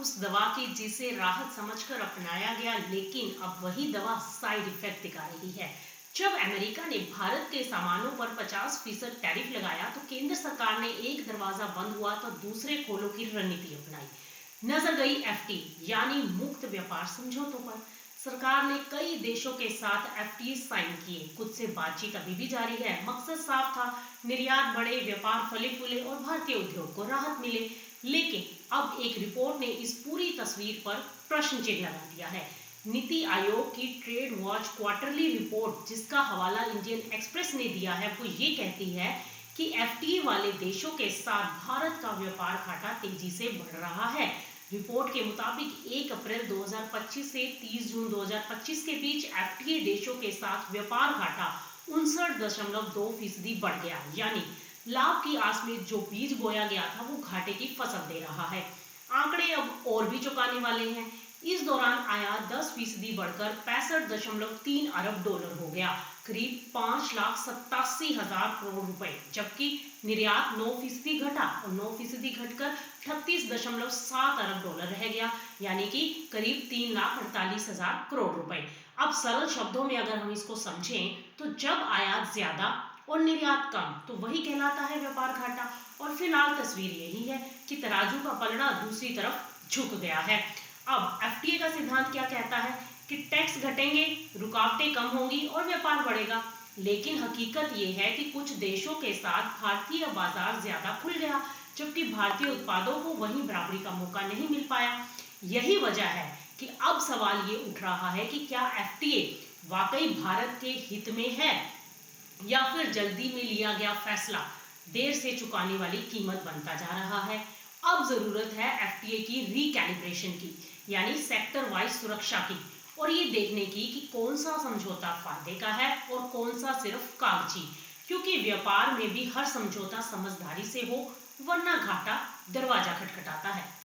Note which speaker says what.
Speaker 1: उस दवा की जिसे राहत समझकर अपनाया गया, लेकिन अब वही दवा साइड इफेक्ट दिखा रही है। जब अमेरिका ने भारत के सामानों पर 50% टैरिफ लगाया तो केंद्र सरकार ने एक दरवाजा बंद हुआ तो दूसरे खोलों की रणनीति अपनाई। नजर गई एफटी यानी मुक्त व्यापार समझौतों पर। सरकार ने कई देशों के साथ एफटीए साइन किए। कुछ से बातचीत अभी भी जारी है। मकसद साफ था, निर्यात बढ़े, व्यापार फले फूले और भारतीय उद्योग को राहत मिले। लेकिन अब एक रिपोर्ट ने इस पूरी तस्वीर पर प्रश्न चिन्ह लगा दिया है। नीति आयोग की ट्रेड वॉच क्वार्टरली रिपोर्ट, जिसका हवाला इंडियन एक्सप्रेस ने दिया है, वो ये कहती है कि एफटीए वाले देशों के साथ भारत का व्यापार घाटा तेजी से बढ़ रहा है। रिपोर्ट के मुताबिक 1 अप्रैल 2025 से 30 जून 2025 के बीच एफटीए देशों के साथ व्यापार घाटा 59.2% बढ़ गया। यानी लाभ की आस में जो बीज बोया गया था वो घाटे की फसल दे रहा है। आंकड़े अब और भी चौंकाने वाले हैं। इस दौरान आयात 10% बढ़कर 65.3 अरब डॉलर हो गया, करीब 5,87,000 करोड़ रुपए, जबकि निर्यात 9% घटा और 9% घटकर 38.7 अरब डॉलर रह गया, यानी कि करीब 3,48,000 करोड़ रुपए। अब सरल शब्दों में अगर हम इसको समझें तो जब आयात ज्यादा और निर्यात कम तो वही कहलाता है व्यापार घाटा। और फिलहाल तस्वीर यही है कि तराजू का पलड़ा दूसरी तरफ झुक गया है। अब एफटीए का सिद्धांत क्या कहता है कि टैक्स घटेंगे, रुकावटें कम होंगी और व्यापार बढ़ेगा। लेकिन हकीकत यह है कि कुछ देशों के साथ भारतीय बाजार ज्यादा खुल गया, जबकि भारतीय उत्पादों को वही बराबरी का मौका नहीं मिल पाया। यही वजह है कि अब सवाल ये उठ रहा है कि क्या एफटीए वाकई भारत के हित में है या फिर जल्दी में लिया गया फैसला देर से चुकाने वाली कीमत बनता जा रहा है। अब जरूरत है एफटीए की रिकैलिब्रेशन की, यानी सेक्टर वाइज सुरक्षा की, और ये देखने की कि कौन सा समझौता फायदे का है और कौन सा सिर्फ कागजी। क्योंकि व्यापार में भी हर समझौता समझदारी से हो, वरना घाटा दरवाजा खटखटाता है।